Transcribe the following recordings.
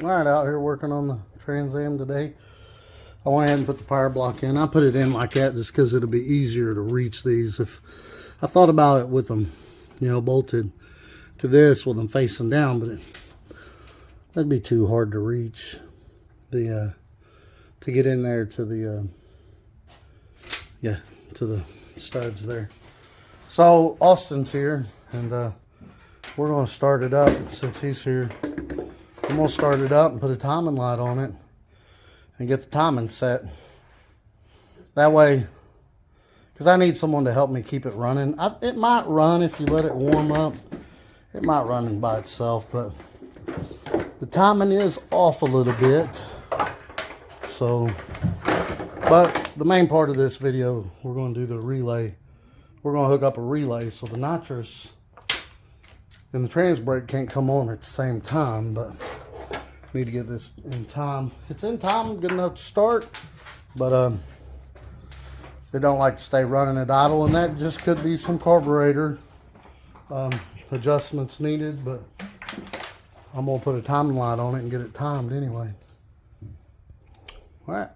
Alright, out here working on the Trans Am today. I went ahead and put the power block in. I put it in like that just because it'll be easier to reach these. If I thought about it with them, bolted to this with them facing down, but that'd be too hard to reach. To get in there to the to the studs there. So Austin's here, and we're going to start it up since he's here. I'm going to start it up and put a timing light on it and get the timing set. That way, because I need someone to help me keep it running. It might run if you let it warm up. It might run by itself, but the timing is off a little bit. So, but the main part of this video, we're going to do the relay. We're going to hook up a relay so the nitrous and the trans brake can't come on at the same time, but need to get this in time. It's in time, good enough to start, but they don't like to stay running at idle, and that just could be some carburetor adjustments needed, but I'm gonna put a timing light on it and get it timed anyway. All right.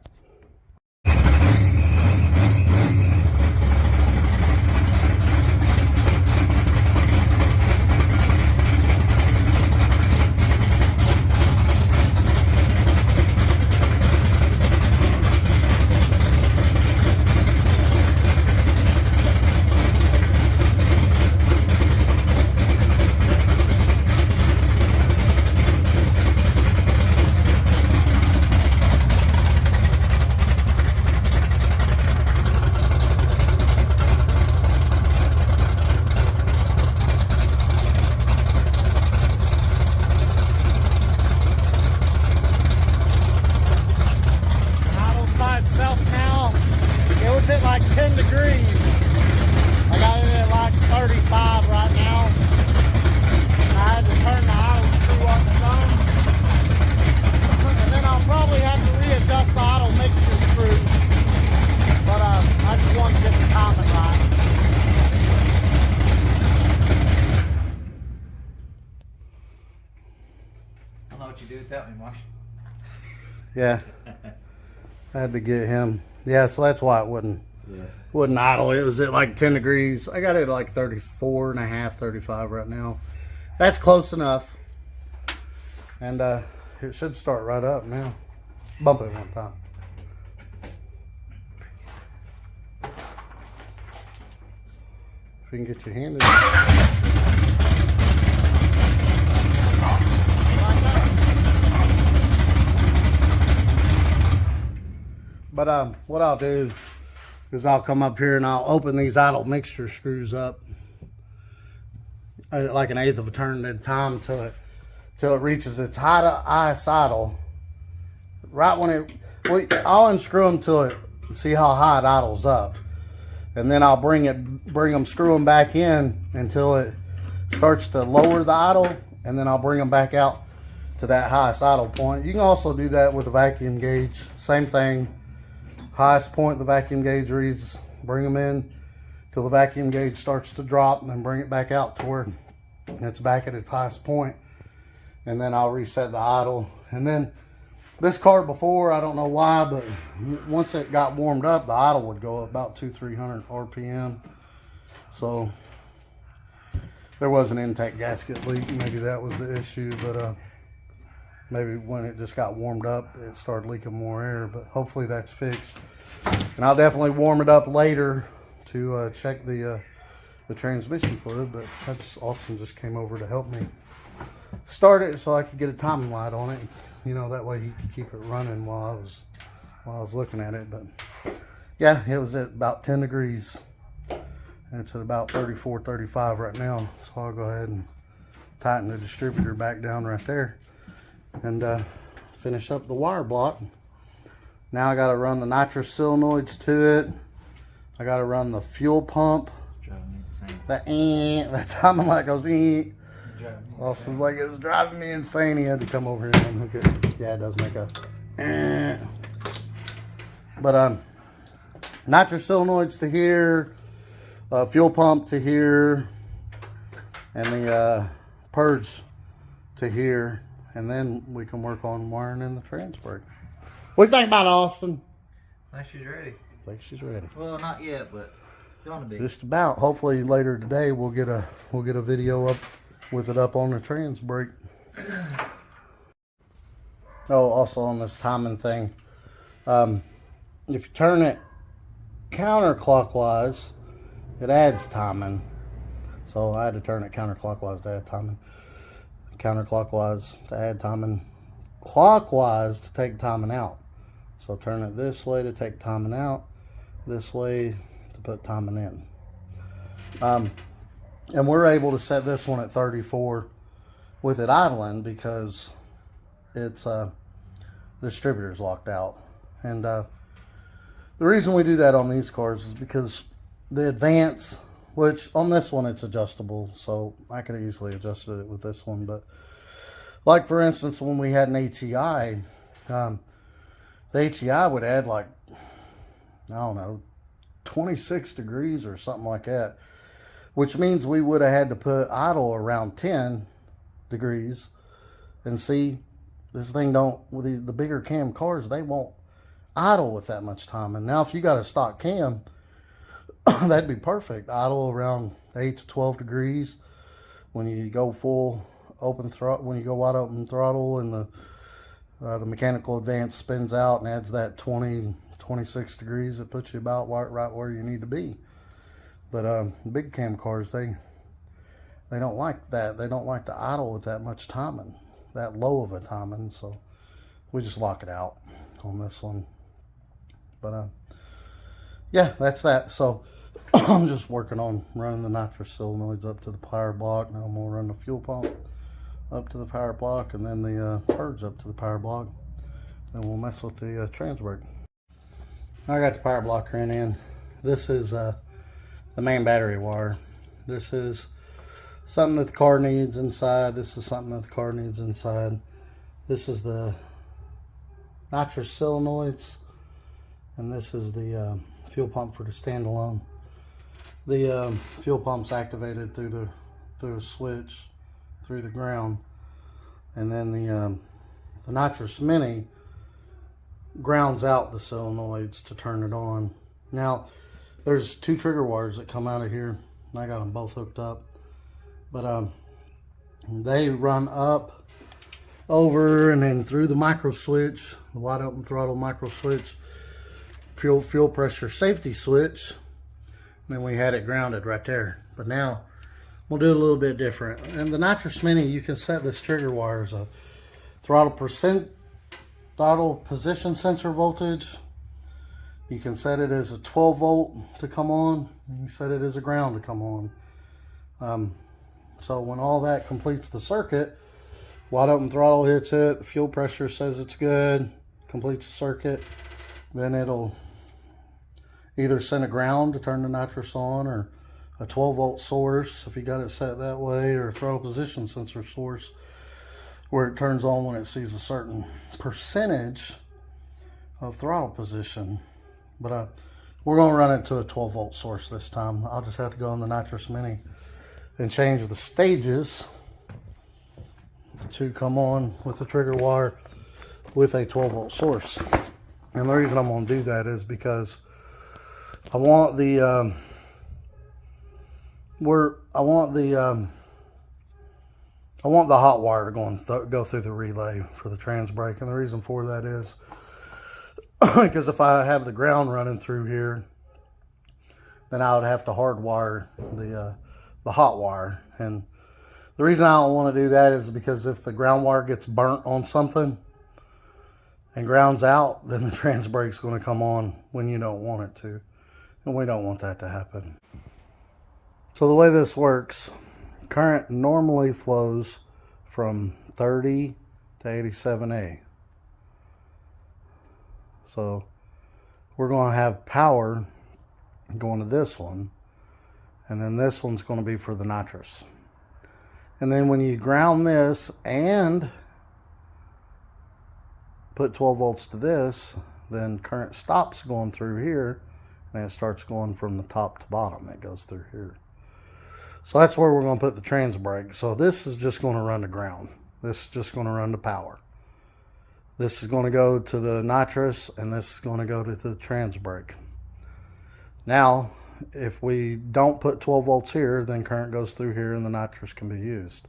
At like 10 degrees. I got it at like 35 right now. I had to turn the idle screw up some. And then I'll probably have to readjust the idle mixture screw. But I just want to get the timing right. I don't know what you do without me, Marsh. Yeah. I had to get him. Yeah, so that's why it wouldn't idle. It was at like 10 degrees. I got it at like 34 and a half, 35 right now. That's close enough. And it should start right up now. Bump it one time. If you can get your hand in there. But what I'll do is I'll come up here and I'll open these idle mixture screws up like an eighth of a turn at a time till it reaches its highest idle. Right when I'll unscrew them till it, see how high it idles up, and then I'll screw them back in until it starts to lower the idle, and then I'll bring them back out to that highest idle point. You can also do that with a vacuum gauge. Same thing. Highest point the vacuum gauge reads, bring them in till the vacuum gauge starts to drop, and then bring it back out to where it's back at its highest point, and then I'll reset the idle. And then this car before, I don't know why, but once it got warmed up, the idle would go up about 200-300 RPM. So there was an intake gasket leak. Maybe that was the issue, but maybe when it just got warmed up, it started leaking more air, but hopefully that's fixed. And I'll definitely warm it up later to check the transmission fluid, but Austin just came over to help me start it so I could get a timing light on it. That way he could keep it running while I was looking at it. But yeah, it was at about 10 degrees. And it's at about 34, 35 right now. So I'll go ahead and tighten the distributor back down right there and finish up the wire block. Now I got to run the nitrous solenoids to it. I got to run the fuel pump. That timing light goes Austin's like, it was driving me insane. He had to come over here and hook it. Yeah, it does make a But nitrous solenoids to here, fuel pump to here, and the purge to here. and then we can work on wiring in the trans brake. What do you think about it, Austin? I think she's ready. I think she's ready. Well, not yet, but gonna be. Just about. Hopefully later today we'll get a video up with it up on the trans brake. Oh, also on this timing thing, if you turn it counterclockwise, it adds timing. So I had to turn it counterclockwise to add timing. Counterclockwise to add timing. Clockwise to take timing out. So turn it this way to take timing out. This way to put timing in. And we're able to set this one at 34 with it idling because it's the distributor's locked out. And the reason we do that on these cars is because the Advance, which on this one it's adjustable, so I could have easily adjusted it with this one, but like for instance when we had an HEI, the HEI would add like, I don't know, 26 degrees or something like that, which means we would have had to put idle around 10 degrees. And see, this thing don't, with the bigger cam cars, they won't idle with that much time. And now if you got a stock cam, that'd be perfect. Idle around 8 to 12 degrees when you go full open throttle, when you go wide open throttle, and the mechanical advance spins out and adds that 26 degrees. It puts you about right where you need to be. But big cam cars, they don't like that. They don't like to idle with that much timing, that low of a timing. So we just lock it out on this one. But yeah, that's that. So I'm just working on running the nitrous solenoids up to the power block. Now I'm gonna run the fuel pump up to the power block, and then the purge up to the power block. Then we'll mess with the trans brake. I got the power block ran in. This is the main battery wire. This is something that the car needs inside. This is something that the car needs inside. This is the nitrous solenoids, and this is the fuel pump for the standalone. The fuel pump's activated through a switch through the ground, and then the Nitrous Mini grounds out the solenoids to turn it on. Now there's 2 trigger wires that come out of here, and I got them both hooked up, but they run up, over, and then through the micro switch, the wide open throttle micro switch, fuel pressure safety switch, and then we had it grounded right there. But now we'll do it a little bit different. And the Nitrous Mini, you can set this trigger wire as a throttle position sensor voltage. You can set it as a 12 volt to come on. You can set it as a ground to come on. So when all that completes the circuit, wide open throttle hits it, the fuel pressure says it's good, completes the circuit, then it'll either send a ground to turn the nitrous on, or a 12 volt source if you got it set that way, or a throttle position sensor source where it turns on when it sees a certain percentage of throttle position. But we're going to run it to a 12 volt source this time. I'll just have to go on the Nitrous Mini and change the stages to come on with the trigger wire with a 12 volt source. And the reason I'm going to do that is because I want the hot wire to go through the relay for the trans brake. And the reason for that is because if I have the ground running through here, then I would have to hardwire the hot wire. And the reason I don't want to do that is because if the ground wire gets burnt on something and grounds out, then the trans brake's going to come on when you don't want it to. And we don't want that to happen. So the way this works, current normally flows from 30 to 87A. So we're going to have power going to this one, and then this one's going to be for the nitrous. And then when you ground this and put 12 volts to this, then current stops going through here, and it starts going from the top to bottom. It goes through here. So that's where we're going to put the trans brake. So this is just going to run to ground. This is just going to run the power. This is going to go to the nitrous, and this is going to go to the trans brake. Now, if we don't put 12 volts here, then current goes through here and the nitrous can be used.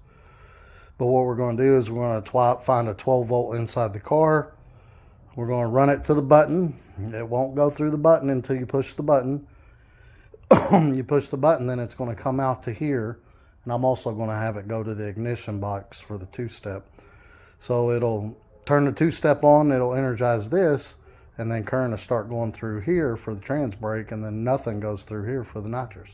But what we're going to do is we're going to find a 12 volt inside the car. We're going to run it to the button. It won't go through the button until you push the button. You push the button, then it's going to come out to here. And I'm also going to have it go to the ignition box for the two-step. So it'll turn the two-step on, it'll energize this, and then current will start going through here for the trans brake, and then nothing goes through here for the nitrous.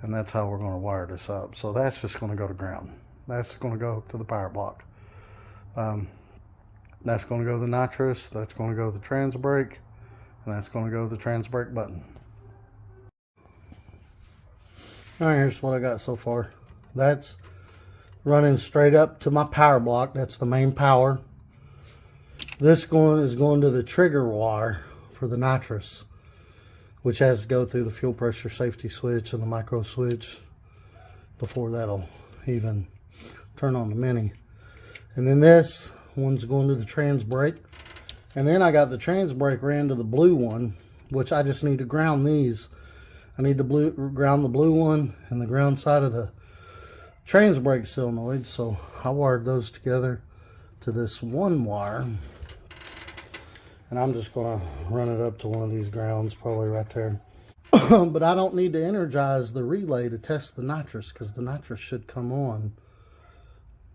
And that's how we're going to wire this up. So that's just going to go to ground. That's going to go to the power block. That's going to go to the nitrous, that's going to go to the trans brake, and that's going to go to the trans brake button. Alright, here's what I got so far. That's running straight up to my power block. That's the main power. This is going to the trigger wire for the nitrous, which has to go through the fuel pressure safety switch and the micro switch before that'll even turn on the mini. And then this one's going to the trans brake. And then I got the trans brake ran to the blue one, which I just need to ground these. I need to ground the blue one and the ground side of the trans brake solenoid. So I wired those together to this one wire. And I'm just going to run it up to one of these grounds, probably right there. But I don't need to energize the relay to test the nitrous, because the nitrous should come on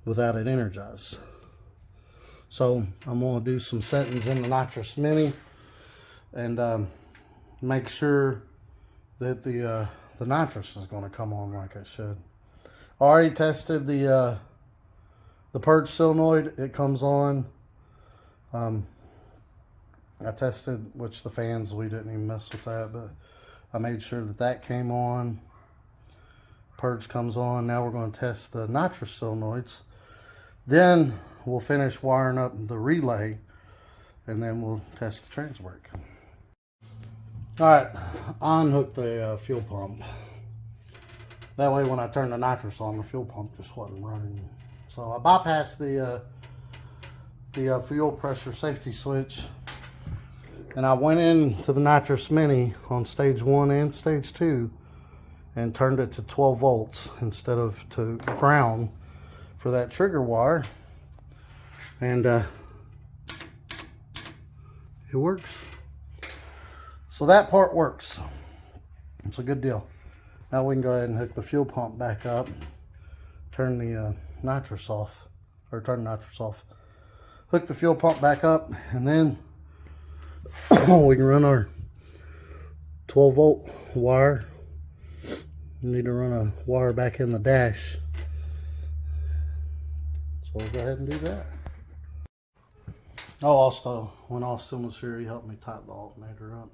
without it energized. So I'm going to do some settings in the nitrous mini and make sure that the nitrous is going to come on like it should. I already tested the purge solenoid. It comes on. I tested, which the fans, we didn't even mess with that, but I made sure that that came on. Purge comes on. Now we're going to test the nitrous solenoids. Then we'll finish wiring up the relay, and then we'll test the trans brake. Alright, I unhooked the fuel pump. That way when I turned the nitrous on, the fuel pump just wasn't running. So I bypassed the fuel pressure safety switch, and I went into the nitrous mini on stage 1 and stage 2 and turned it to 12 volts instead of to ground for that trigger wire. And it works. So that part works. It's a good deal. Now we can go ahead and hook the fuel pump back up, turn the nitrous off, or turn the nitrous off, hook the fuel pump back up, and then we can run our 12 volt wire. We need to run a wire back in the dash. So we'll go ahead and do that. Oh, also, when Austin was here, he helped me tighten the alternator up.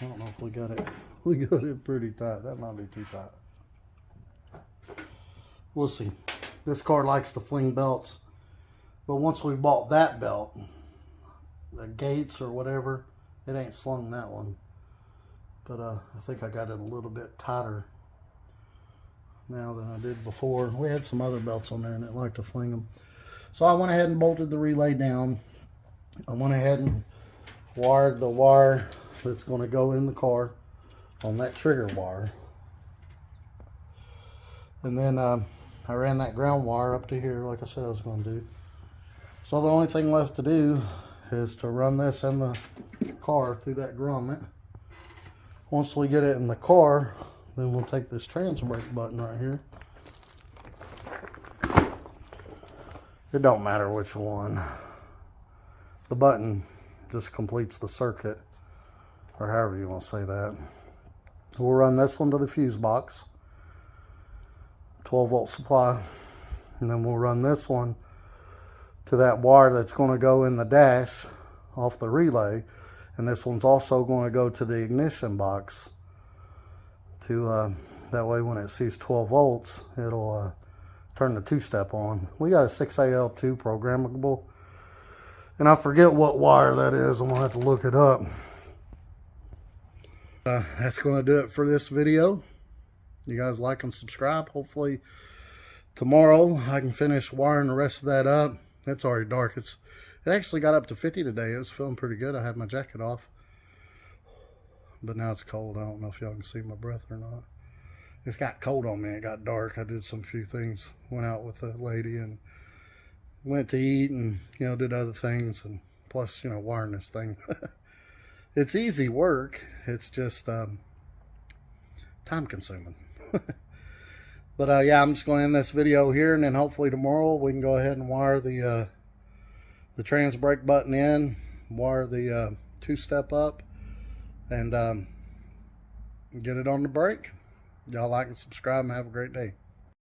I don't know if we got it. We got it pretty tight. That might be too tight. We'll see. This car likes to fling belts. But once we bought that belt, the gates or whatever, it ain't slung that one. But I think I got it a little bit tighter now than I did before. We had some other belts on there and it liked to fling them. So I went ahead and bolted the relay down. I went ahead and wired the wire that's going to go in the car on that trigger wire. And then I ran that ground wire up to here like I said I was going to do. So the only thing left to do is to run this in the car through that grommet. Once we get it in the car, then we'll take this trans brake button right here. It don't matter which one. The button just completes the circuit, or however you want to say that. We'll run this one to the fuse box, 12 volt supply, and then we'll run this one to that wire that's going to go in the dash off the relay, and this one's also going to go to the ignition box to that way when it sees 12 volts it'll turn the two-step on. We got a 6AL2 programmable, and I forget what wire that is. I'm gonna have to look it up. That's gonna do it for this video. You guys like and subscribe. Hopefully tomorrow I can finish wiring the rest of that up. It's already dark. It actually got up to 50 today. It was feeling pretty good. I had my jacket off, but now it's cold. I don't know if y'all can see my breath or not. It's got cold on me. It got dark. I did some few things. Went out with a lady and went to eat and, you know, did other things. And plus, you know, wiring this thing. It's easy work. It's just time consuming. But yeah, I'm just going to end this video here, and then hopefully tomorrow we can go ahead and wire the trans brake button in, wire the two-step up, and get it on the brake. Y'all like and subscribe and have a great day.